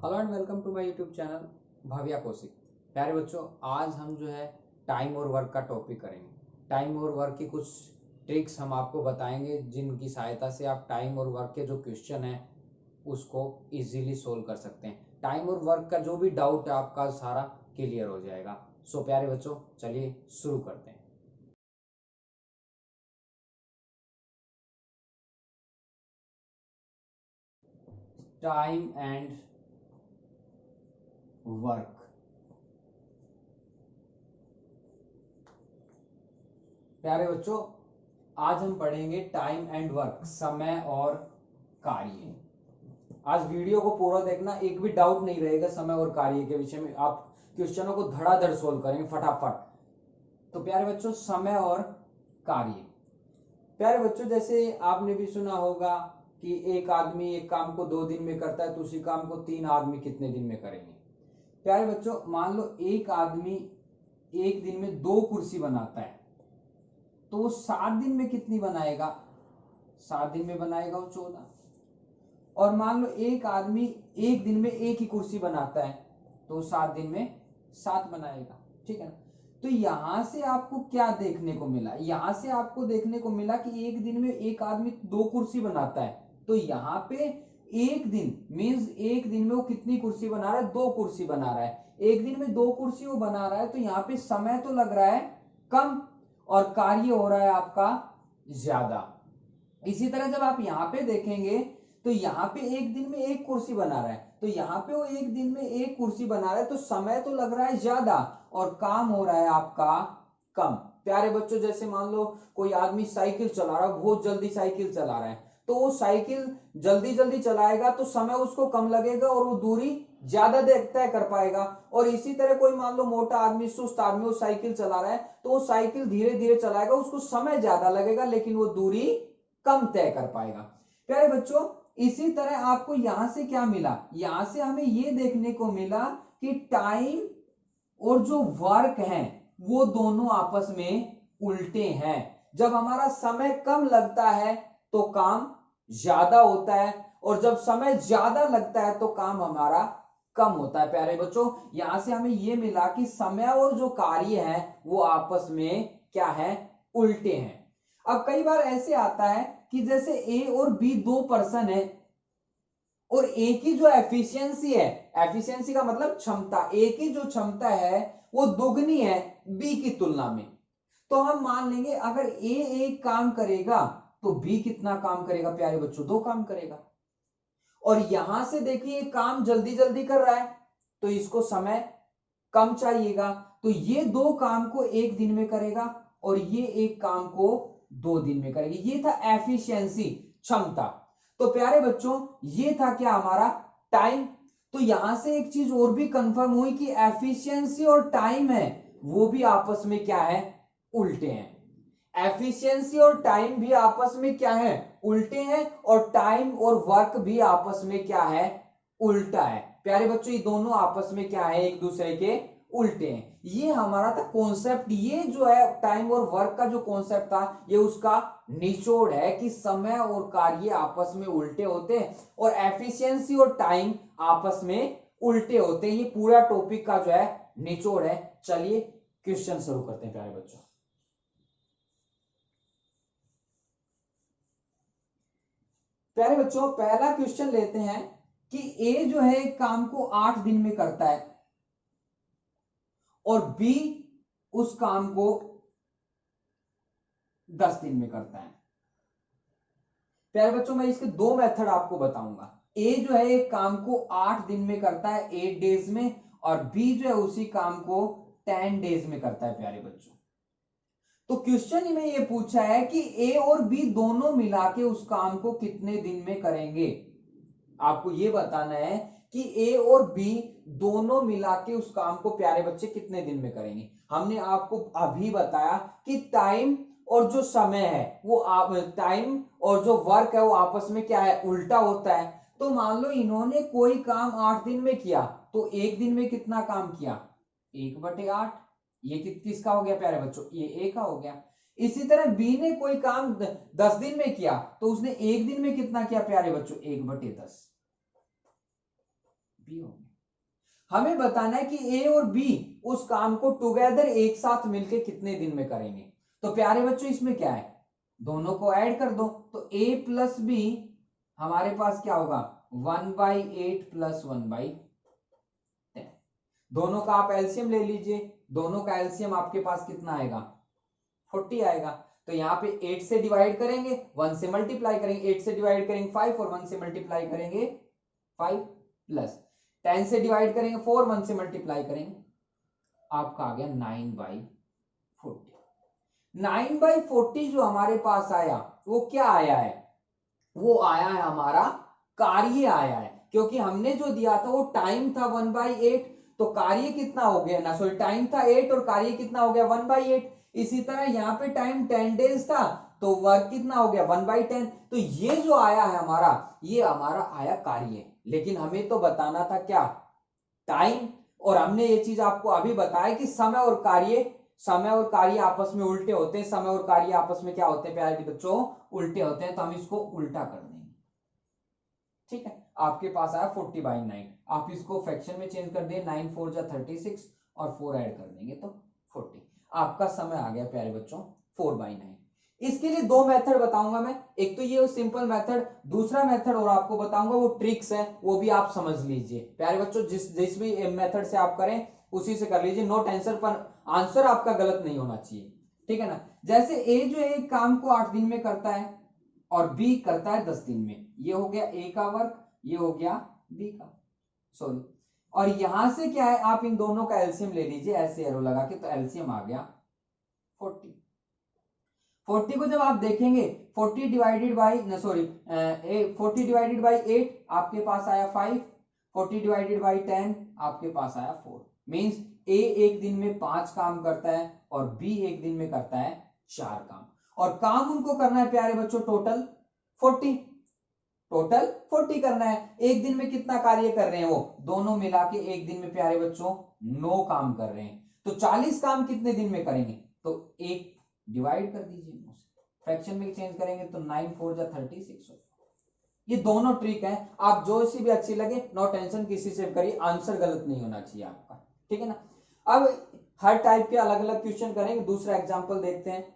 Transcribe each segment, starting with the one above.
Hello and welcome to my YouTube channel Bhavya Kaushik. प्यारे बच्चों, आज हम जो है टाइम और वर्क का टॉपिक करेंगे। टाइम और वर्क की कुछ ट्रिक्स हम आपको बताएंगे जिनकी सहायता से आप टाइम और वर्क के जो क्वेश्चन है उसको इजीली सोल्व कर सकते हैं। टाइम और वर्क का जो भी डाउट है आपका सारा क्लियर हो जाएगा। सो प्यारे बच्चों, चलिए शुरू करते हैं। Time and work. प्यारे बच्चों, आज हम पढ़ेंगे टाइम एंड वर्क, समय और कार्य। आज वीडियो को पूरा देखना, एक भी डाउट नहीं रहेगा समय और कार्य के विषय में। आप क्वेश्चनों को धड़ाधड़ सोल्व करेंगे फटाफट। तो प्यारे बच्चों, समय और कार्य। प्यारे बच्चों, जैसे आपने भी सुना होगा कि एक आदमी एक काम को 2 दिन में करता है तो उसी काम को 3 आदमी कितने दिन में करेंगे। प्यारे बच्चों, मान लो एक आदमी एक दिन में 2 कुर्सी बनाता है तो वो 7 दिन में कितनी बनाएगा? 7 दिन में बनाएगा वो 14। और मान लो एक आदमी एक दिन में एक ही कुर्सी बनाता है तो 7 दिन में 7 बनाएगा। ठीक है ना? तो यहां से आपको क्या देखने को मिला? यहां से आपको देखने को मिला कि एक दिन में एक आदमी 2 कुर्सी बनाता है तो यहाँ पे एक दिन मीन्स एक दिन में वो कितनी कुर्सी बना रहा है? 2 कुर्सी बना रहा है। एक दिन में 2 कुर्सी वो बना रहा है तो यहाँ पे समय तो लग रहा है कम और कार्य हो रहा है आपका ज्यादा। इसी तरह जब आप यहाँ पे देखेंगे तो यहाँ पे एक दिन में एक कुर्सी बना रहा है तो यहाँ पे वो एक दिन में एक कुर्सी बना रहा है तो समय तो लग रहा है ज्यादा और काम हो रहा है आपका कम। प्यारे बच्चों, जैसे मान लो कोई आदमी साइकिल चला रहा है, बहुत जल्दी साइकिल चला रहा है तो वो साइकिल जल्दी जल्दी चलाएगा तो समय उसको कम लगेगा और वो दूरी ज्यादा तय कर पाएगा। और इसी तरह कोई मान लो मोटा आदमी, सुस्त आदमी, वो साइकिल चला रहा है तो वो साइकिल धीरे धीरे चलाएगा, उसको समय ज्यादा लगेगा लेकिन वो दूरी कम तय कर पाएगा। प्यारे बच्चों, इसी तरह आपको यहां से क्या मिला? यहां से हमें यह देखने को मिला कि टाइम और जो वर्क है वो दोनों आपस में उल्टे हैं। जब हमारा समय कम लगता है तो काम ज्यादा होता है और जब समय ज्यादा लगता है तो काम हमारा कम होता है। प्यारे बच्चों, यहां से हमें यह मिला कि समय और जो कार्य है वो आपस में क्या है? उल्टे हैं। अब कई बार ऐसे आता है कि जैसे ए और बी 2 पर्सन है और ए की जो एफिशिएंसी है, एफिशिएंसी का मतलब क्षमता, ए की जो क्षमता है वो दोगुनी है बी की तुलना में। तो हम मान लेंगे अगर ए एक काम करेगा तो बी कितना काम करेगा? प्यारे बच्चों, 2 काम करेगा। और यहां से देखिए काम जल्दी जल्दी कर रहा है तो इसको समय कम चाहिएगा तो ये 2 काम को एक दिन में करेगा और ये एक काम को 2 दिन में करेगी। ये था एफिशिएंसी, क्षमता। तो प्यारे बच्चों, ये था क्या? हमारा टाइम। तो यहां से एक चीज और भी कंफर्म हुई कि एफिशिएंसी और टाइम है वो भी आपस में क्या है? उल्टे हैं। एफिशिएंसी और टाइम भी आपस में क्या है? उल्टे हैं। और टाइम और वर्क भी आपस में क्या है? उल्टा है। प्यारे बच्चों, ये दोनों आपस में क्या है? एक दूसरे के उल्टे हैं। ये हमारा था कॉन्सेप्ट। ये जो है टाइम और वर्क का जो कॉन्सेप्ट था ये उसका निचोड़ है कि समय और कार्य आपस में उल्टे होते हैं और एफिशिएंसी और टाइम आपस में उल्टे होते हैं। ये पूरा टॉपिक का जो है निचोड़ है। चलिए क्वेश्चन शुरू करते हैं प्यारे बच्चों। प्यारे बच्चों, पहला क्वेश्चन लेते हैं कि ए जो है एक काम को 8 दिन में करता है और बी उस काम को 10 दिन में करता है। प्यारे बच्चों, मैं इसके 2 मेथड आपको बताऊंगा। ए जो है एक काम को 8 दिन में करता है, 8 डेज में, और बी जो है उसी काम को 10 डेज में करता है। प्यारे बच्चों, तो क्वेश्चन में ये पूछा है कि ए और बी दोनों मिला के उस काम को कितने दिन में करेंगे। आपको ये बताना है कि ए और बी दोनों मिला के उस काम को प्यारे बच्चे कितने दिन में करेंगे। हमने आपको अभी बताया कि टाइम और जो समय है वो टाइम और जो वर्क है वो आपस में क्या है? उल्टा होता है। तो मान लो इन्होंने कोई काम 8 दिन में किया तो एक दिन में कितना काम किया? 1/8। ये किसका हो गया प्यारे बच्चों? ये ए का हो गया। इसी तरह बी ने कोई काम 10 दिन में किया तो उसने एक दिन में कितना किया प्यारे बच्चों? 1/10। बी हो गया। हमें बताना है कि ए और बी उस काम को टुगेदर एक साथ मिलके कितने दिन में करेंगे। तो प्यारे बच्चों इसमें क्या है, दोनों को ऐड कर दो, तो a प्लस बी हमारे पास क्या होगा 1/8 प्लस 1/10। दोनों का आप एलसीएम ले लीजिए, दोनों का एलसीएम आपके पास कितना आएगा 40 आएगा। तो यहाँ पे 8 से डिवाइड करेंगे, 1 से मल्टीप्लाई करेंगे, 8 से डिवाइड करेंगे 5 और 1 से मल्टीप्लाई करेंगे 5 प्लस 10 से डिवाइड करेंगे 4, 1 से मल्टीप्लाई करेंगे, आपका आ गया 9/40। 9/40 जो हमारे पास आया वो क्या आया है, वो आया है हमारा कार्य आया है, क्योंकि हमने जो दिया था वो टाइम था 1/8, तो कार्य कितना हो गया ना, सॉरी टाइम था 8 और कार्य कितना हो गया 1/8। इसी तरह यहाँ पे टाइम 10 डेज था तो वर्क कितना हो गया 1/10। तो ये जो आया है हमारा, ये हमारा आया कार्य, लेकिन हमें तो बताना था क्या टाइम। और हमने ये चीज आपको अभी बताया कि समय और कार्य आपस में उल्टे होते हैं, समय और कार्य आपस में क्या होते हैं प्यारे बच्चों उल्टे होते हैं, तो हम इसको उल्टा कर देंगे। ठीक है, आपके पास आया 40/9, आप इसको फ्रैक्शन में चेंज कर दिए, 9 4 जा 36 और 4 ऐड कर देंगे तो 40। आपका समय आ गया प्यारे बच्चों 4/9। इसके लिए दो मेथड बताऊंगा मैं, एक तो ये सिंपल मेथड, दूसरा मेथड और आपको बताऊंगा वो ट्रिक्स है, वो भी आप समझ लीजिए प्यारे बच्चों। जिस भी मेथड से आप करें उसी से कर लीजिए, नो टेंशन, पर आंसर आपका गलत नहीं होना चाहिए, ठीक है ना। जैसे ए जो है एक काम को 8 दिन में करता है और बी करता है 10 दिन में, ये हो गया ए का वर्क, ये हो गया बी का, सॉरी। और यहां से क्या है, आप इन दोनों का एलसीएम ले लीजिए ऐसे एरो लगा के, तो एलसीएम आ गया 40। 40 को जब आप देखेंगे 40 डिवाइडेड बाई 8 आपके पास आया 5, 40 डिवाइडेड बाई 10 आपके पास आया 4। मींस ए एक दिन में 5 काम करता है और बी एक दिन में करता है 4 काम, और काम उनको करना है प्यारे बच्चों टोटल 40 करना है। एक दिन में कितना कार्य कर रहे हैं वो दोनों मिला के एक दिन में प्यारे बच्चों 9 काम कर रहे हैं, तो 40 काम कितने दिन में करेंगे, तो एक डिवाइड कर दीजिए, फ्रैक्शन में चेंज करेंगे तो 9 4 जा 36। ये दोनों ट्रिक है, आप जो सी भी अच्छी लगे नो टेंशन, किसी से करिए, आंसर गलत नहीं होना चाहिए आपका, ठीक है ना। अब हर टाइप के अलग अलग क्वेश्चन करेंगे, दूसरा एग्जांपल देखते हैं।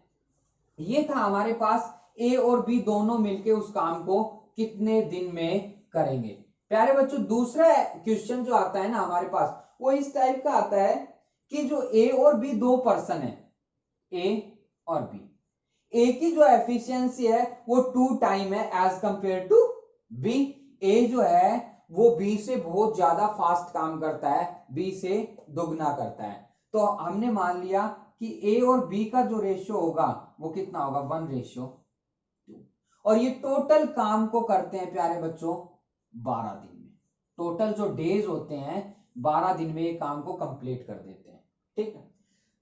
ये था हमारे पास ए और बी दोनों मिलके उस काम को कितने दिन में करेंगे। प्यारे बच्चों दूसरा क्वेश्चन जो आता है ना हमारे पास, वो इस टाइप का आता है कि जो ए और बी दो पर्सन है, ए और बी, ए की जो एफिशिएंसी है वो 2 टाइम है एज कंपेयर टू बी। ए जो है वो बी से बहुत ज्यादा फास्ट काम करता है, बी से दुगना करता है। तो हमने मान लिया कि ए और बी का जो रेशियो होगा वो कितना होगा 1:2, और ये टोटल काम को करते हैं प्यारे बच्चों 12 दिन में। टोटल जो डेज होते हैं 12 दिन में ये काम को कंप्लीट कर देते हैं, ठीक है।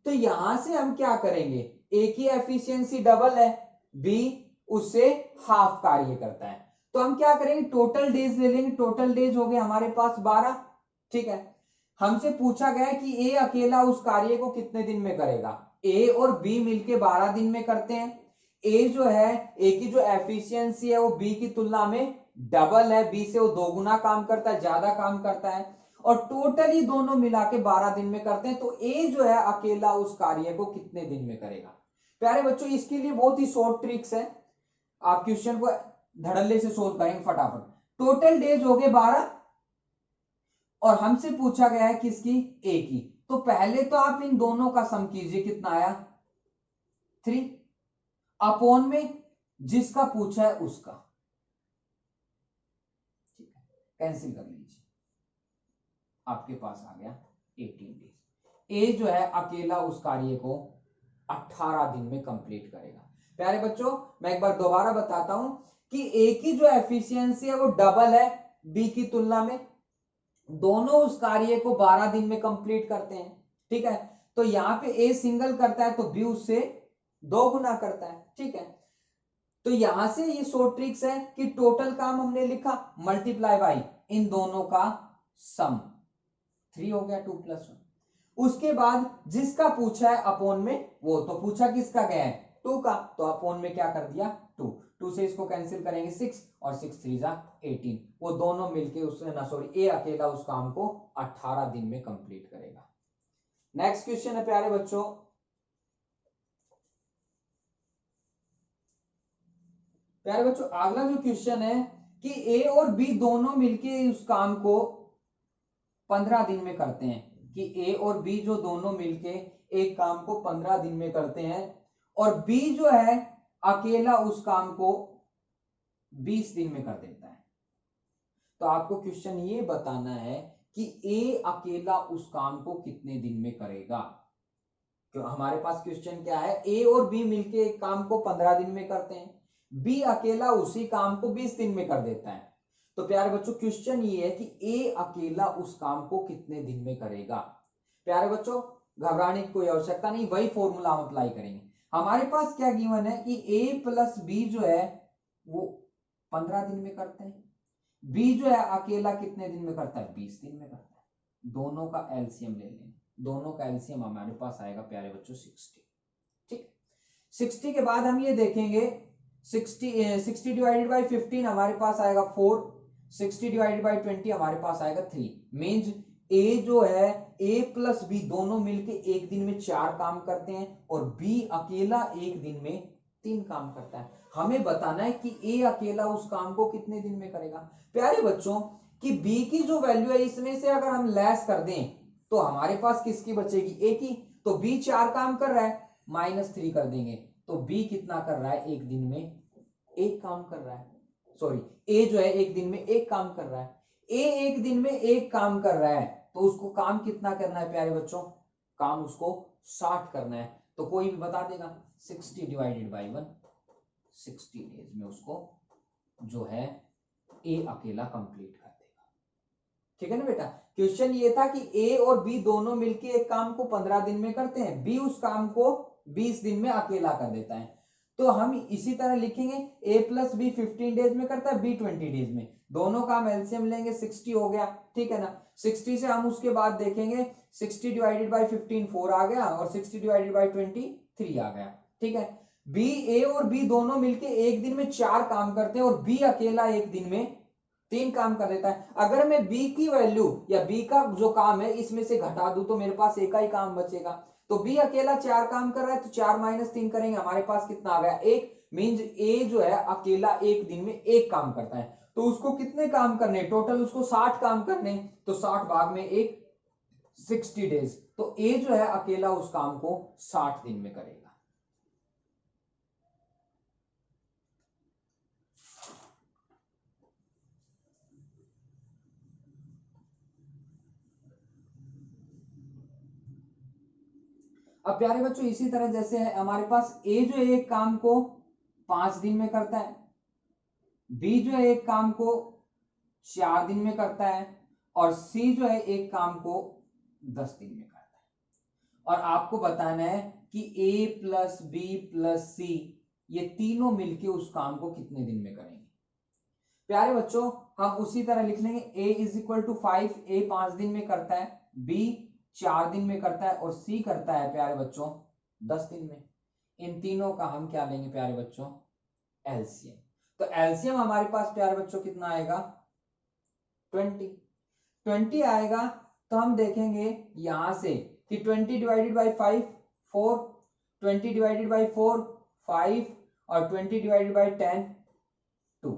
तो यहां से हम क्या करेंगे, ए की एफिशिएंसी डबल है, बी उससे हाफ कार्य करता है, तो हम क्या करेंगे टोटल डेज ले लेंगे, टोटल डेज हो गए हमारे पास 12, ठीक है। हमसे पूछा गया कि ए अकेला उस कार्य को कितने दिन में करेगा, ए और बी मिलके 12 दिन में करते हैं। ए जो है, ए की जो एफिशिएंसी है वो बी की तुलना में डबल है, बी से वो दोगुना काम करता है, ज्यादा काम करता है, और टोटली दोनों मिला के 12 दिन में करते हैं। तो ए जो है अकेला उस कार्य को कितने दिन में करेगा। प्यारे बच्चों इसके लिए बहुत ही शॉर्ट ट्रिक्स है, आप क्वेश्चन को धड़ल्ले से सोल्व करेंगे फटाफट। टोटल डेज हो गए 12 और हमसे पूछा गया है किसकी, ए की, तो पहले तो आप इन दोनों का सम कीजिए, कितना आया 3 अपॉन में जिसका पूछा है उसका, ठीक है, कैंसिल कर लीजिए, आपके पास आ गया 18 डेज। ए जो है अकेला उस कार्य को 18 दिन में कंप्लीट करेगा। प्यारे बच्चों मैं एक बार दोबारा बताता हूं कि ए की जो एफिशिएंसी है वो डबल है बी की तुलना में, दोनों उस कार्य को 12 दिन में कंप्लीट करते हैं, ठीक है। तो यहां पे ए सिंगल करता है तो बी उससे 2 गुना करता है, ठीक है। तो यहां से ये शॉर्ट ट्रिक्स है कि टोटल काम हमने लिखा मल्टीप्लाई बाई इन दोनों का सम, 3 हो गया 2 + 1। उसके बाद जिसका पूछा है अपॉन में वो, तो पूछा किसका गया है 2 का, तो अपॉन में क्या कर दिया 2। 2 से इसको कैंसिल करेंगे 6 और 6 3 जा 18, वो दोनों मिलके ए अकेला उस काम को 18 दिन में कंप्लीट करेगा। नेक्स्ट क्वेश्चन है प्यारे बच्चों, अगला जो क्वेश्चन है कि ए और बी दोनों मिलके उस काम को 15 दिन में करते हैं, कि ए और बी जो दोनों मिलके एक काम को 15 दिन में करते हैं और बी जो है अकेला उस काम को 20 दिन में कर देता है। तो आपको क्वेश्चन ये बताना है कि ए अकेला उस काम को कितने दिन में करेगा। तो हमारे पास क्वेश्चन क्या है, ए और बी मिलके एक काम को 15 दिन में करते हैं, बी अकेला उसी काम को 20 दिन में कर देता है। तो प्यारे बच्चों क्वेश्चन ये है कि ए अकेला उस काम को कितने दिन में करेगा। प्यारे बच्चों घबराने की कोई आवश्यकता नहीं, वही फॉर्मूला हम अप्लाई करेंगे। हमारे पास क्या गिवन है कि ए प्लस बी जो है वो 15 दिन में करते हैं, बी जो है अकेला कितने दिन में करता है, 20 दिन में करता है। दोनों का एलसीएम ले लेंगे, दोनों का एलसीएम हमारे पास आएगा प्यारे बच्चों 60। ठीक, 60 के बाद हम ये देखेंगे 60 डिवाइडेड बाई 15 हमारे पास आएगा 4, 60 डिवाइडेड बाई 20 हमारे पास आएगा 3। मींस ए जो है ए प्लस बी दोनों मिलके एक दिन में 4 काम करते हैं और बी अकेला एक दिन में 3 काम करता है। हमें बताना है कि ए अकेला उस काम को कितने दिन में करेगा। प्यारे बच्चों कि बी की जो वैल्यू है इसमें से अगर हम लेस कर दें तो हमारे पास किसकी बचेगी, ए की। तो बी 4 काम कर रहा है, -3 कर देंगे तो बी कितना कर रहा है, एक दिन में 1 काम कर रहा है। सॉरी, ए जो है एक दिन में 1 काम कर रहा है। ए एक दिन में 1 काम कर रहा है तो उसको काम कितना करना है प्यारे बच्चों, काम उसको 60 करना है। तो कोई भी बता देगा 60 डिवाइडेड बाई 1, 60 डेज में उसको जो है ए अकेला कंप्लीट कर देगा। ठीक है ना बेटा। क्वेश्चन ये था कि ए और बी दोनों मिलके एक काम को 15 दिन में करते हैं, बी उस काम को 20 दिन में अकेला कर देता है। तो हम इसी तरह लिखेंगे a प्लस बी 15 डेज में करता है, बी 20 डेज में। दोनों का हम एलसीएम लेंगे 60 हो गया, ठीक है ना। 60 से हम उसके बाद देखेंगे 60 डिवाइडेड बाई 15 4 आ गया और 60 डिवाइडेड बाई 20 3 आ गया। ठीक है, बी ए और बी दोनों मिलके एक दिन में 4 काम करते हैं और बी अकेला एक दिन में 3 काम कर देता है। अगर मैं बी की वैल्यू या बी का जो काम है इसमें से घटा दूं तो मेरे पास एक का ही काम बचेगा। तो बी अकेला 4 काम कर रहा है तो 4 - 3 करेंगे, हमारे पास कितना आ गया 1। मींस ए जो है अकेला एक दिन में 1 काम करता है। तो उसको कितने काम करने, टोटल उसको 60 काम करने, तो 60 भाग में 1 60 डेज। तो ए जो है अकेला उस काम को 60 दिन में करेगा। अब प्यारे बच्चों इसी तरह जैसे है हमारे पास ए जो है एक काम को 5 दिन में करता है, बी जो है एक काम को 4 दिन में करता है और सी जो है एक काम को 10 दिन में करता है। और आपको बताना है कि ए प्लस बी प्लस सी ये तीनों मिलके उस काम को कितने दिन में करेंगे। प्यारे बच्चों हम उसी तरह लिख लेंगे a इज इक्वल टू 5, ए 5 दिन में करता है, बी 4 दिन में करता है और सी करता है प्यारे बच्चों 10 दिन में। इन तीनों का हम क्या लेंगे प्यारे बच्चों, एलसीएम। तो एलसीएम हमारे पास प्यारे बच्चों कितना आएगा 20 आएगा। तो हम देखेंगे यहां से कि 20 डिवाइडेड बाई 5 4, 20 डिवाइडेड बाई 4 5 और 20 डिवाइडेड बाई 10 2।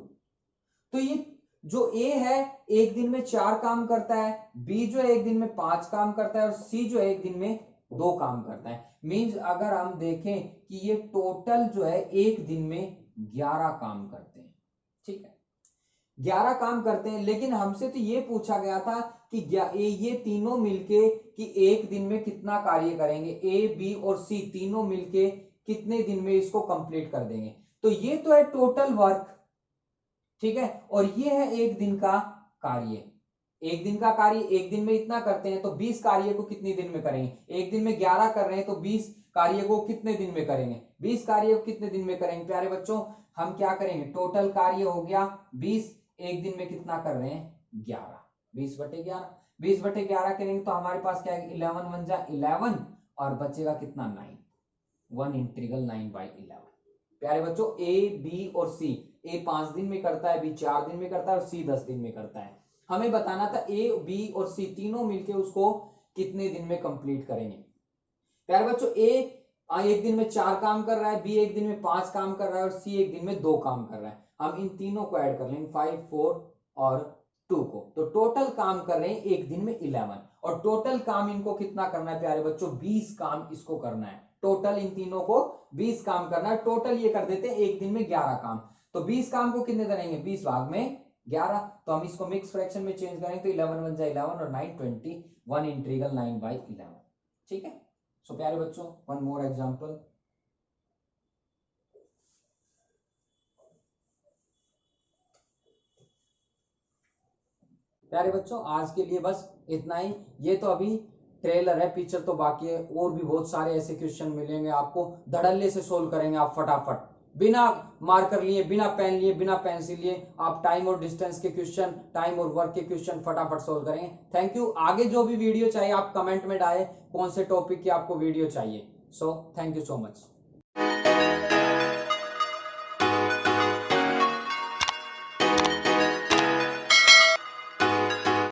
तो ये जो ए है एक दिन में 4 काम करता है, बी जो है एक दिन में 5 काम करता है और सी जो है एक दिन में 2 काम करता है। मींस अगर हम देखें कि ये टोटल जो है एक दिन में 11 काम करते हैं। ठीक है, 11 काम करते हैं। लेकिन हमसे तो ये पूछा गया था कि ये तीनों मिलके कि एक दिन में कितना कार्य करेंगे, ए बी और सी तीनों मिलके कितने दिन में इसको कंप्लीट कर देंगे। तो ये तो है टोटल वर्क, ठीक है, और ये है एक दिन का कार्य। एक दिन का कार्य एक दिन में इतना करते हैं तो 20 कार्य को कितने दिन में करेंगे। एक दिन में 11 कर रहे हैं तो 20 कार्य को कितने दिन में करेंगे, 20 कार्य को कितने दिन में करेंगे। प्यारे बच्चों हम क्या करेंगे, टोटल कार्य हो गया 20, एक दिन में कितना कर रहे हैं 11, 20/11, 20/11 करेंगे तो हमारे पास क्या है 11 1 जा 11 और बचेगा कितना 9, 1 इंटीग्रल 9/11। प्यारे बच्चों ए, बी और सी, ए 5 दिन में करता है, बी 4 दिन में करता है और सी 10 दिन में करता है। हमें बताना था ए, बी और सी तीनों मिलके उसको कितने दिन में कंप्लीट करेंगे। प्यारे बच्चों ए एक दिन में 4 काम कर रहा है, बी एक दिन में 5 काम कर रहा है और सी एक दिन में 2 काम कर रहा है। हम इन तीनों को ऐड कर लेंगे 5, 4 और 2 को, तो टोटल काम कर रहे हैं एक दिन में 11 और टोटल काम इनको कितना करना है प्यारे बच्चों 20 काम इसको करना है। टोटल इन तीनों को 20 काम करना है। टोटल ये कर देते हैं एक दिन में 11 काम। तो 20 काम को कितने करेंगे 20 भाग में 11, तो हम इसको मिक्स फ्रैक्शन में चेंज करेंगे तो 11 1 जा 11 और 9 21 इंटीग्रल 9/11। ठीक है। सो प्यारे बच्चों वन मोर एग्जांपल। प्यारे बच्चों आज के लिए बस इतना ही। ये तो अभी ट्रेलर है, पिक्चर तो बाकी है। और भी बहुत सारे ऐसे क्वेश्चन मिलेंगे आपको, धड़ल्ले से सोल्व करेंगे आप फटाफट, बिना मार्कर लिए, बिना पेन लिए, बिना पेंसिल लिए। आप टाइम और डिस्टेंस के क्वेश्चन, टाइम और वर्क के क्वेश्चन फटाफट सोल्व करेंगे। Thank you. आगे जो भी वीडियो चाहिए आप कमेंट में डालें, कौन से टॉपिक की आपको वीडियो चाहिए। So thank you so much.